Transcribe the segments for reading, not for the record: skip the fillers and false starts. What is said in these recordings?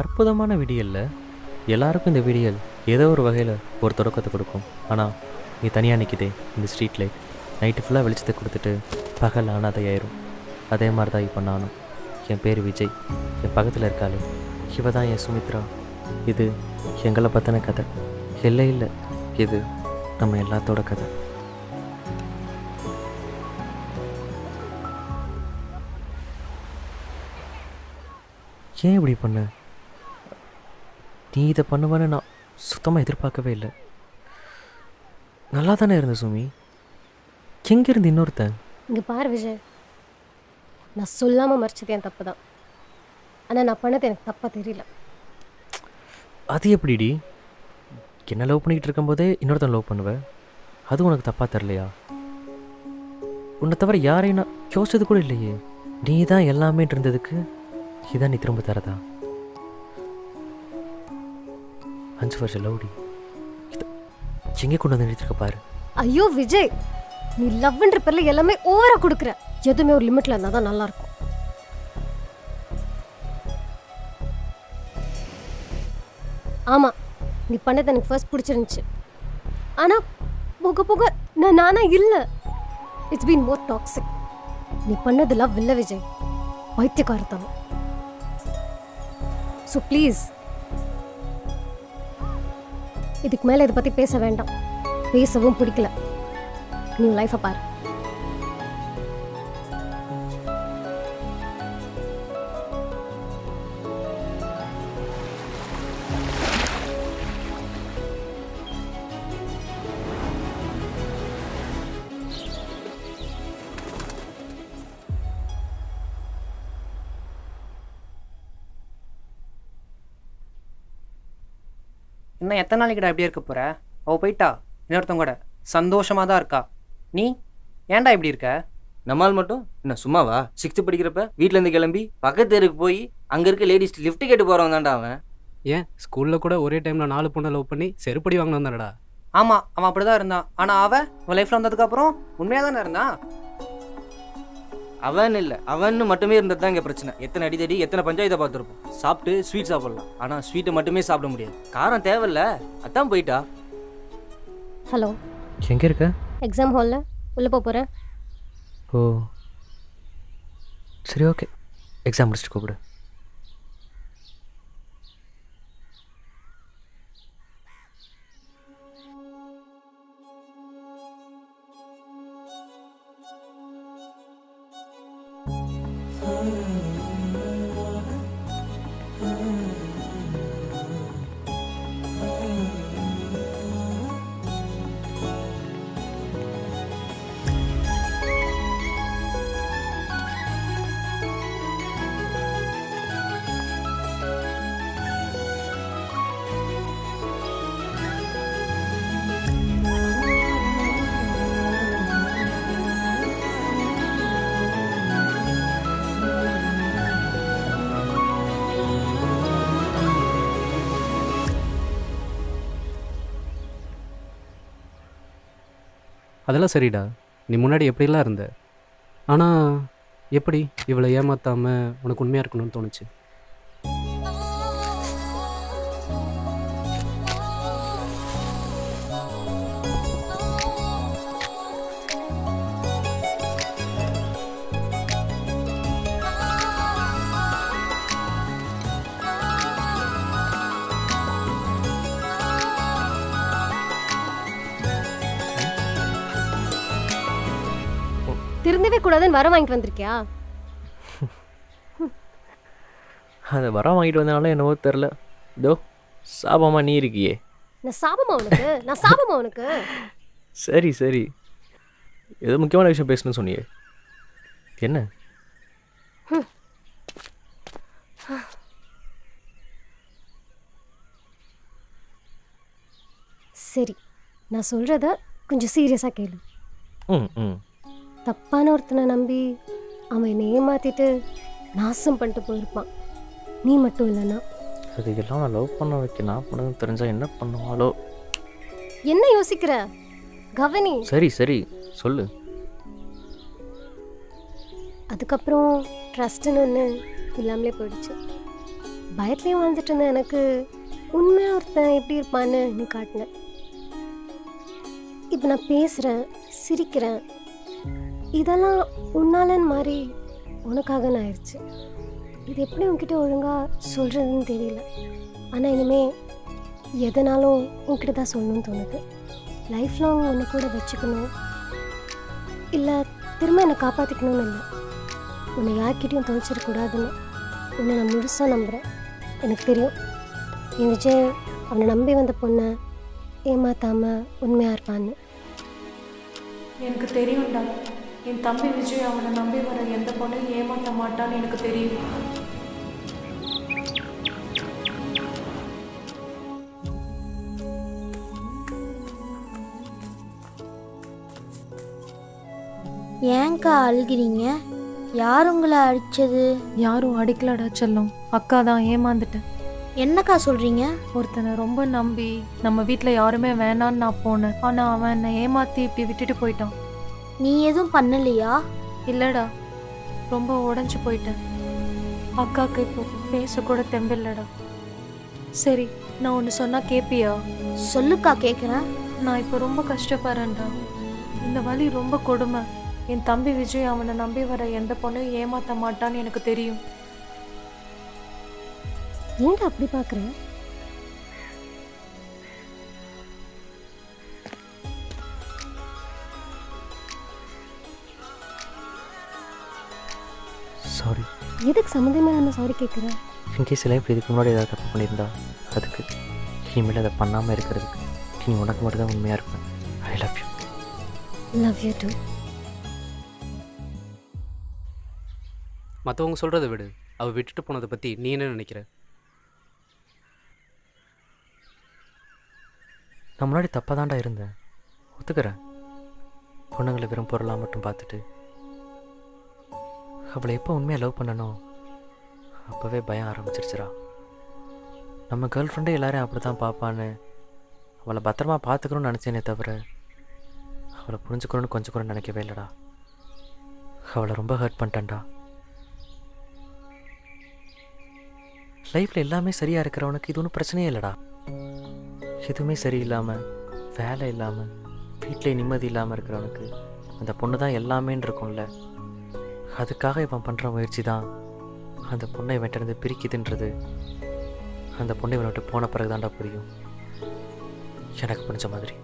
அற்புதமான விடியல்ல எல்லாருக்கும் இந்த விடியல் ஏதோ ஒரு வகையில் ஒரு தொடக்கத்தை கொடுக்கும். ஆனால் நீ தனியாக நிற்கிதே இந்த ஸ்ட்ரீட் லைட் நைட்டு ஃபுல்லாக வெளிச்சத்தை கொடுத்துட்டு பகல் அனாதையாயிரும். அதே மாதிரி தான் இப்போ நானும். என் பேர் விஜய். என் பக்கத்தில் இருக்காளே இவ தான் என் சுமித்ரா. இது எங்களை பற்றின கதை இல்லை இல்லை, இது நம்ம எல்லாத்தோட கதை. ஏன் இப்படி பண்ண? நீ இதை பண்ணுவேன்னு நான் சுத்தமாக எதிர்பார்க்கவே இல்லை. நல்லா தானே இருந்த சுமி. எங்கே இருந்து இன்னொருத்தன்? இங்கே பாரு விஜய், நான் சொல்லாமல் மறைச்சது என் தப்பு தான். ஆனால் நான் பண்ணது எனக்கு தப்பாக தெரியல. அது எப்படிடி? என்ன லவ் பண்ணிக்கிட்டு இருக்கும்போதே இன்னொருத்தன் லவ் பண்ணுவேன், அது உனக்கு தப்பாக தரலையா? உன்னை தவிர யாரையும் நான் யோசிச்சது கூட இல்லையே. நீ தான் எல்லாமே இருந்ததுக்கு இதான் நீ திரும்ப தரதா? 5 வருஷம் லவ்டி எங்கே கொண்டு வந்து நிறுத்திருக்க பாரு. ஐயோ விஜய், நீ லவ்ன்ற பேரில் எல்லாமே ஓவராக கொடுக்குற. எதுவுமே ஒரு லிமிட்டில் இருந்தால் தான் நல்லாயிருக்கும். ஆமாம், நீ பண்ணது எனக்கு ஃபர்ஸ்ட் பிடிச்சிருந்துச்சு. ஆனால் போக போக நானா இல்லை. It's been more toxic. நீ பண்ணது லவ் இல்லை விஜய், பைத்தியக்காரத்தனம். ஸோ ப்ளீஸ் இதுக்கு மேலே இதை பற்றி பேச வேண்டாம். பேசவும் பிடிக்கல. நீ லைஃப்பை பாரு. இன்னும் எத்தனை நாளைக்குடா இப்படியே இருக்க போகிற? அவள் போயிட்டா, இன்னொருத்தவங்க கூட சந்தோஷமாக தான் இருக்கா. நீ ஏன்டா இப்படி இருக்க? நம்மால் மட்டும் என்ன சும்மாவா? 6th படிக்கிறப்ப வீட்டிலேருந்து கிளம்பி பக்கத்து தெருக்கு போய் அங்கே இருக்க லேடிஸ் லிஃப்ட் கேட்டு போகிறவன் தான்டா அவன். ஏன் ஸ்கூலில் கூட ஒரே டைமில் 4 பொண்ணை லவ் பண்ணி செருப்படி வாங்கினு வந்தானடா. ஆமாம், அவன் அப்படி தான் இருந்தான். ஆனால் அவன் லைஃப்பில் வந்ததுக்கப்புறம் உண்மையாக தானே இருந்தான். அவன் இல்லை, அவன்னு மட்டுமே இருந்தது தான் இங்கே பிரச்சனை. எத்தனை அடிதடி எத்தனை பஞ்சாயத்தை பார்த்துருப்போம். சாப்பிட்டு ஸ்வீட் சாப்பிடலாம், ஆனால் ஸ்வீட்டை மட்டுமே சாப்பிட முடியாது. காரம் தேவையில்ல, அதான் போயிட்டா. ஹலோ, எங்கே இருக்க? எக்ஸாம் ஹாலில் உள்ளே போகிறேன். ஓ சரி, ஓகே. எக்ஸாம் முடிச்சுட்டு கூப்பிடு. அதெல்லாம் சரிடா, நீ முன்னாடி எப்படிலாம் இருந்த. ஆனால் எப்படி இவளை ஏமாத்தாமல் உனக்கு உண்மையாக இருக்கணும்னு தோணுச்சு? திருந்தவே கூடாதுன்னு வர வாங்கிட்டு வந்திருக்கியா? அதை வர வாங்கிட்டு வந்தனால என்னவோ தெரில, இதோ சாபமாக நீ இருக்கியே. நான் சாபமா உனக்கு? நான் சாபமா உனக்கு? சரி சரி, ஏதோ முக்கியமான விஷயம் பேசணும்னு சொன்னியே, என்ன? சரி, நான் சொல்கிறத கொஞ்சம் சீரியஸாக கேளு. ம் ம் தப்பான ஒருத்தனை நம்பி அவன் என்னை ஏமாற்றிட்டு நாசம் பண்ணிட்டு போயிருப்பான். நீ மட்டும் இல்லைன்னா அதுக்கெல்லாம் நான் லவ் பண்ண வைக்க நான் பண்ணது தெரிஞ்சால் என்ன பண்ணுவாளோ? என்ன யோசிக்கிற? கவனி. சரி சரி சொல்லு. அதுக்கப்புறம் ட்ரஸ்ட்டுன்னு ஒன்று இல்லாமலே போயிடுச்சு. பயத்துலேயே வாழ்ந்துட்டு இருந்த எனக்கு உண்மையாக ஒருத்தன் எப்படி இருப்பான்னு நீ காட்டினேன். இப்போ நான் பேசுகிறேன், சிரிக்கிறேன், இதெல்லாம் உன்னாலன்னு மாதிரி உனக்காக நான் ஆயிடுச்சு. இது எப்படி உன்கிட்ட ஒழுங்காக சொல்கிறதுன்னு தெரியல. ஆனால் இனிமேல் எதனாலும் உன்கிட்ட தான் சொல்லணும்னு தோணுது. லைஃப் லாங் உன்னை கூட வச்சுக்கணும், இல்லை திரும்ப என்னை காப்பாற்றிக்கணும்னு இல்லை. உன்னை யார்கிட்டையும் தொலைச்சிடக்கூடாதுன்னு உன்னை நான் முழுசாக நம்புகிறேன். எனக்கு தெரியும் என் விஜய் அவனை நம்பி வந்த பொண்ணை ஏமாத்தாமல் உண்மையாக இருப்பான்னு. எனக்கு தெரியும்டா, என் தம்பி விஜய் அவனை நம்பி வர எந்த பொண்ணையும் ஏமாற்ற மாட்டான்னு எனக்கு தெரியும். ஏன்க்கா அழுகிறீங்க? யார் உங்களை அடிச்சது? யாரும் அடிக்கலடா செல்லம், அக்கா தான் ஏமாந்துட்டேன். என்னக்கா சொல்றீங்க? ஒருத்தனை ரொம்ப நம்பி நம்ம வீட்டில் யாருமே வேணான்னு நான் போனேன். ஆனால் அவன் என்னை ஏமாற்றி இப்படி விட்டுட்டு போயிட்டான். நீ எதுவும் பண்ணலையா? இல்லைடா, ரொம்ப உடஞ்சி போயிட்டேன். அக்காவுக்கு இப்போ பேசக்கூட தெம்பில்லடா. சரி, நான் ஒன்று சொன்னால் கேட்பியா? சொல்லுக்கா, கேட்குறேன். நான் இப்போ ரொம்ப கஷ்டப்படுறேன்டா. இந்த வலி ரொம்ப கொடுமை. என் தம்பி விஜய் அவனை நம்பி வர எந்த பொண்ணையும் ஏமாற்ற மாட்டான்னு எனக்கு தெரியும். ஏன்டா அப்படி பார்க்குற? சாரி. எதுக்கு சம்மந்தமே நம்ம சாரி கேட்குற? இன்கேஸ் எல்லாம் இப்படி இதுக்கு முன்னாடி ஏதாவது தப்பு பண்ணியிருந்தா அதுக்கு, இனிமேல் அதை பண்ணாமல் இருக்கிறதுக்கு நீ உனக்கு மட்டும் தான் உண்மையாக இருப்பேன். I love you. Love you too. மற்றவங்க சொல்கிறத விடு, அவள் விட்டுட்டு போனதை பற்றி நீ என்ன நினைக்கிற? நான் முன்னாடி தப்பாக தான்டா இருந்தேன், ஒத்துக்கிறேன். பொண்ணுங்களை வெறும் பொருளாக மட்டும் பார்த்துட்டு அவளை எப்போ உண்மையாக லவ் பண்ணணும் அப்போவே பயம் ஆரம்பிச்சிருச்சுரா. நம்ம கேர்ள் ஃப்ரெண்டே எல்லாரையும் அப்படி தான் பார்ப்பான்னு அவளை பத்திரமா பார்த்துக்கணும்னு நினச்சேனே தவிர அவளை புரிஞ்சுக்கணும்னு கொஞ்சம் கூட நினைக்கவே இல்லைடா. அவளை ரொம்ப ஹர்ட் பண்ணிட்டேன்டா. லைஃப்பில் எல்லாமே சரியாக இருக்கிறவனுக்கு இது ஒன்றும் பிரச்சனையே இல்லைடா. எதுவுமே சரியில்லாமல், வேலை இல்லாமல், வீட்டில் நிம்மதி இல்லாமல் இருக்கிறவனுக்கு அந்த பொண்ணு தான் எல்லாமேன்னு இருக்கும்ல. அதுக்காக இவன் பண்ணுற முயற்சி தான் அந்த பொண்ணை இவன்கிட்ட பிரிக்குதுன்றது அந்த பொண்ணை இவனை விட்டு போன பிறகு தான்டா புரியும். எனக்கு புரிஞ்ச மாதிரி.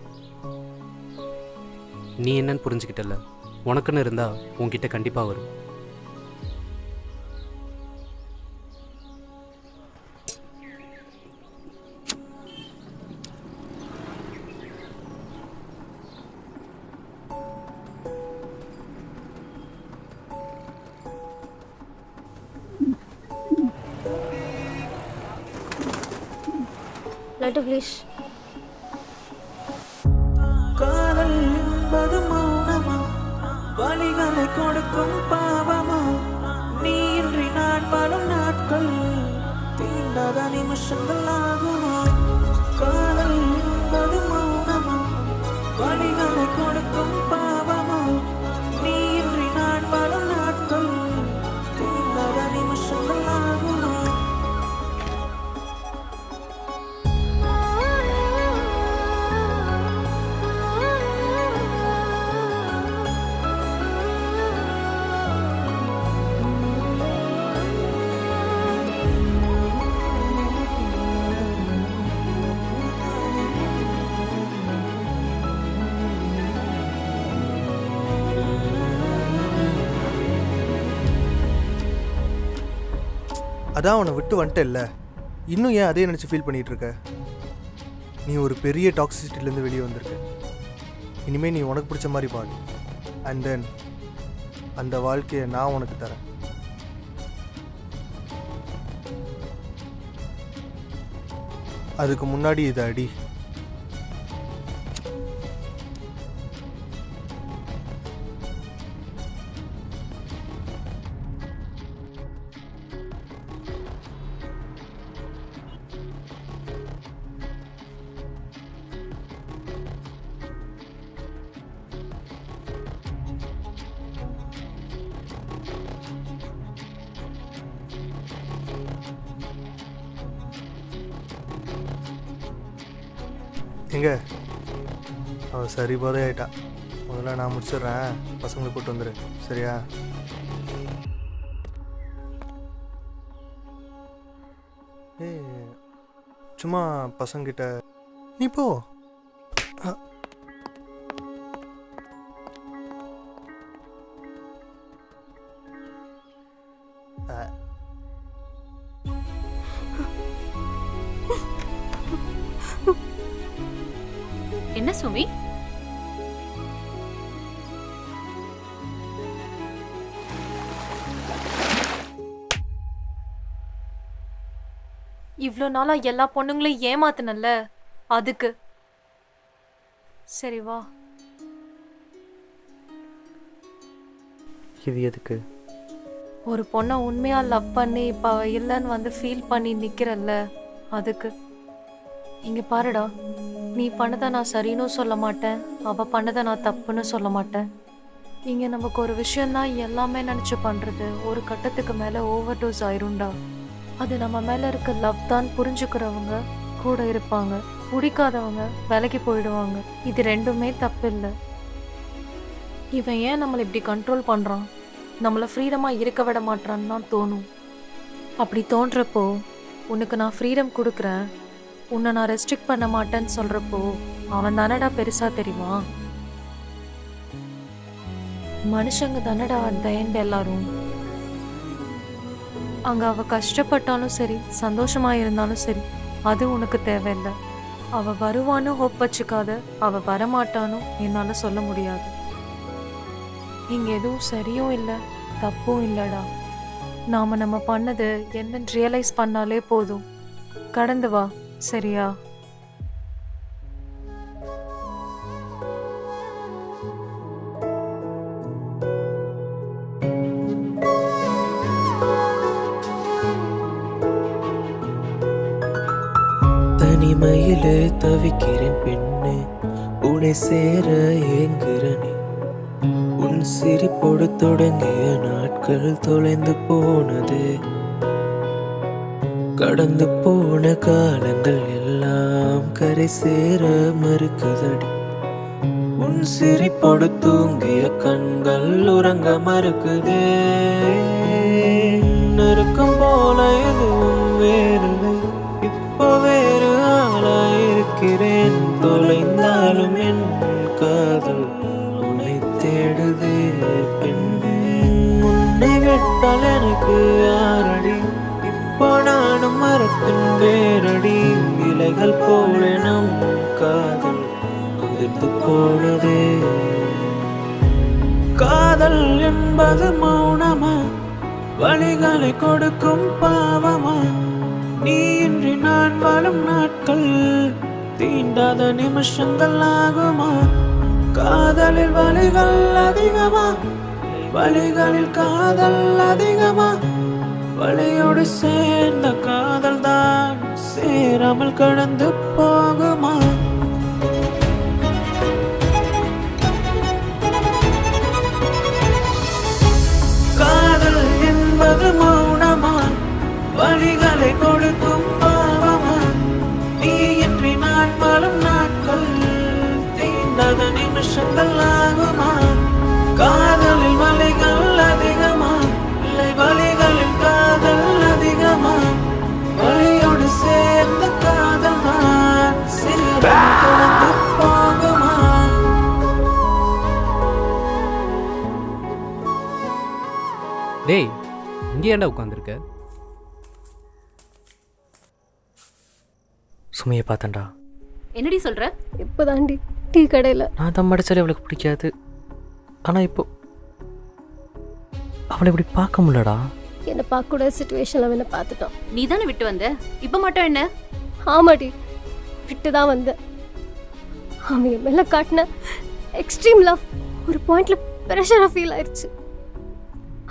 நீ என்னன்னு புரிஞ்சுக்கிட்டல, உனக்குன்னு இருந்தால் உன்கிட்ட கண்டிப்பாக வரும். லட்டு ப்ளீஸ். காதல் என்பது மௌனமா, வலிகளை கொடுக்கும் பாவமா, நீ இன்றி நான் வாழும் நாட்கள் தீண்டாத நிமிஷங்கள் ஆகுமா. காதல் என்பது மௌனமா, வலிகளை கொடுக்கும் பாவமா, நீ இன்றி நான் வாழும் நாட்கள் தீண்டாத நிமிஷங்கள் ஆகுமா. அதான் அவனை விட்டு வந்துட்டல்ல, இன்னும் ஏன் அதே நினச்சி ஃபீல் பண்ணிகிட்டு இருக்க? நீ ஒரு பெரிய டாக்ஸிசிட்டிலேருந்து வெளியே வந்திருக்க. இனிமேல் நீ உனக்கு பிடிச்ச மாதிரி பாடு. அண்ட் தென் அந்த வாழ்க்கையை நான் உனக்கு தரேன். அதுக்கு முன்னாடி இதை அடி. எங்கே அவள் சரி போதே ஆயிட்டா. முதல்ல நான் முடிச்சிடுறேன், பசங்களை கூப்பிட்டு வந்துடு சரியா? சும்மா பசங்கிட்ட நீ போ. என்ன சுமி? இவ்வளோ நாளா எல்லா பொண்ணுங்களையும் ஏமாத்தினல்ல, அதுக்கு. சரி வா. இது எதுக்கு? ஒரு பொண்ணை உண்மையா லவ் பண்ணி இப்போ அவ இல்லைன்னு வந்து ஃபீல் பண்ணி நிக்கிறல்ல, அதுக்கு. இங்க பாருடா, நீ பண்ணதை நான் சரின்னு சொல்ல மாட்டேன், அவ பண்ணதை நான் தப்புன்னு சொல்ல மாட்டேன். இங்க நமக்கு ஒரு விஷயம்தான் எல்லாமே நினைச்சு பண்றது ஒரு கட்டத்துக்கு மேல ஓவர் டோஸ் ஆயிரும்டா. அது நம்ம மேல இருக்க லவ் தான் புரிஞ்சுக்கிறவங்க கூட இருப்பாங்க, பிடிக்காதவங்க விலகி போயிடுவாங்க. இது ரெண்டுமே தப்பு இல்லை. இவன் ஏன் நம்மளை இப்படி கண்ட்ரோல் பண்றான், நம்மளை ஃப்ரீடமா இருக்க விட மாட்டான்னு தான் தோணும். அப்படி தோன்றப்போ உனக்கு நான் ஃப்ரீடம் கொடுக்குறேன், உன்னை நான் ரெஸ்ட்ரிக்ட் பண்ண மாட்டேன்னு சொல்றப்போ அவன் தானடா பெருசா தெரியுமா? மனுஷங்க தானடா அட் த எண்ட் எல்லாரும். அங்க அவ கஷ்டப்பட்டாலும் சரி, சந்தோஷமா இருந்தாலும் சரி, அது உனக்கு தேவையில்லை. அவ வருவான்னு ஹோப் வச்சுக்காத, அவ வரமாட்டான்னு என்னால சொல்ல முடியாது. இங்க எதுவும் சரியும் இல்லை தப்பும் இல்லடா. நாம நம்ம பண்ணது என்னன்னு ரியலைஸ் பண்ணாலே போதும். கடந்து வா சரியா? தனிமையிலே தவிக்கிறேன் பெண்ணே, உன்னை சேர ஏங்குறனே. உன் சிரிப்போடு தொடங்கிய நாட்கள் தொலைந்து போனது. கடந்து போன காலங்கள் எல்லாம் கரை சேர மறுக்குதடி. உன் சிரிப்போடு தூங்கிய கண்கள் உறங்க மறுக்குதே. நெருக்கம் போல எதுவும் வேறில்லை, இப்போ வேறு ஆளாயிருக்கிறேன். தொலைந்தாலும் என் காதல் உன்னை தேடுதே பெண்ணே. உன்னை விட்டால் எனக்கு யாரடி, இப்போ நானும் மரத்தின் வேரடி. இலைகள் போல நம் காதல் உதிர்ந்து போனதே. காதல் என்பது மௌனமா, வழிகளை கொடுக்கும் பாவமா? நீ இன்றி நான் வாழும் நாட்கள் தீண்டாத நிமிஷங்கள் ஆகுமா? காதலில் வழிகள் அதிகமா, வழிகளில் காதல் அதிகமா? வழியோடு சேர்ந்த காதல் தான் சேராமல் கடந்து போகுமா? காதல் என்பது மௌனமா, வழிகளை கொடுக்கும் பாவமா? நீ இன்றி நான் வாழும் நாட்கள் தீண்டாத நிமிஷங்கள் ஆகுமா? காதலில் வழிகள் அதிகமா, இல்லை வழிகளில் காதல் அதிகமா? வழியோடு சேர்ந்த காதல் தான் சேராமல் கடந்து போகுமா? டேய், இங்கே ஏன்டா உட்காந்துருக்க? சுமையை பார்த்தேன்டா. என்னடி சொல்ற? இப்போதாண்டி டீ கடையில். நான் தான் மடிச்சாலே அவளுக்கு பிடிக்காது, ஆனால் இப்போ அவளை இப்படி பார்க்க முடியலடா. என்னை பார்க்கக்கூட சுச்சுவேஷனில் அவனை பார்த்துட்டான். நீ தானே விட்டு வந்த, இப்ப மட்டும் என்ன? ஆமாடி, விட்டு தான் வந்தேன். அவன் என் மேலே காட்டின எக்ஸ்ட்ரீம் லவ் ஒரு பாயிண்ட்ல ப்ரெஷராக ஃபீல் ஆயிடுச்சு.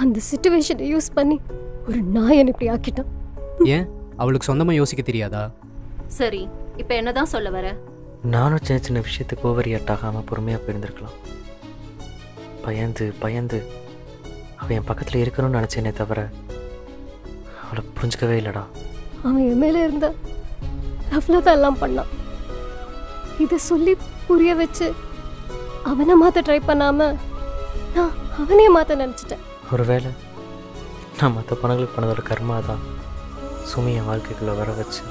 அந்த சுச்சுவேஷனை யூஸ் பண்ணி ஒரு நாயன் இப்படி ஆக்கிட்டான். ஏன் அவளுக்கு சொந்தமாக யோசிக்க தெரியாதா? சரி, இப்ப என்னதான் சொல்ல வர? நானும் சின்ன சின்ன விஷயத்துக்கு ஓவர் ரியாக்ட் ஆகாமல் பொறுமையாக போயிருந்திருக்கலாம். பயந்து பயந்து அவன் என் பக்கத்தில் இருக்கணும்னு நினச்சேனே தவிர அவளை புரிஞ்சுக்கவே இல்லைடா. அவன் என் மேலே இருந்த லவ்ல தான் எல்லாம் பண்ணான். இதை சொல்லி புரிய வச்சு அவனை மாற்ற ட்ரை பண்ணாம நான் அவனையே மாற்ற நினச்சிட்டேன். ஒருவேளை நான் மற்ற பொண்ணுங்களுக்கு பண்ணதோட கர்மா தான் சுமி என் வாழ்க்கைக்குள்ளே வர வச்சு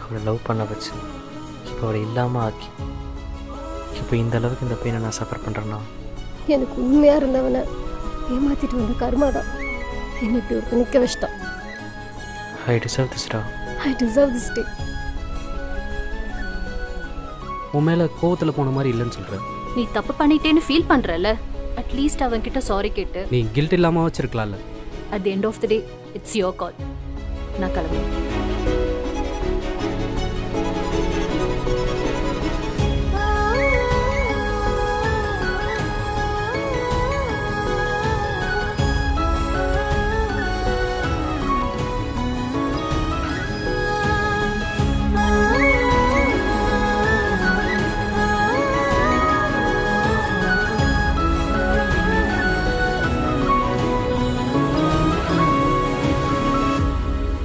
அவளை லவ் பண்ண வச்சு இப்போ அவளை இல்லாமல் ஆக்கி இப்போ இந்த அளவுக்கு இந்த பெயினை நான் சஃபர் பண்ணுறேன்னா எனக்கு உண்மையாக இருந்தவனை ஏமாற்றிட்டு வந்த கர்மா தான் என்னை இப்படி ஒரு நிற்க வச்சிட்டான். ஐ டிசர்வ் திஸ்டா. ஐ டிசர்வ் திஸ் டே. உன் மேலே கோவத்தில் போன மாதிரி இல்லைன்னு சொல்கிறேன். நீ தப்பு பண்ணிட்டேன்னு ஃபீல் பண்றல, அட்லீஸ்ட் அவன் கிட்ட சாரி கேட்டு நீ கில்ட் இல்லாமல் வச்சிருக்கலாம்ல. At the end of the day it's your call. நான் கிளம்புறேன்.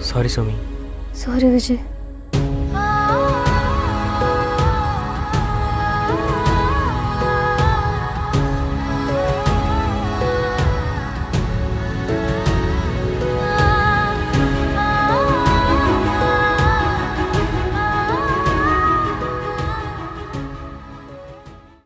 சாரி சுமி. சாரி விஜய்.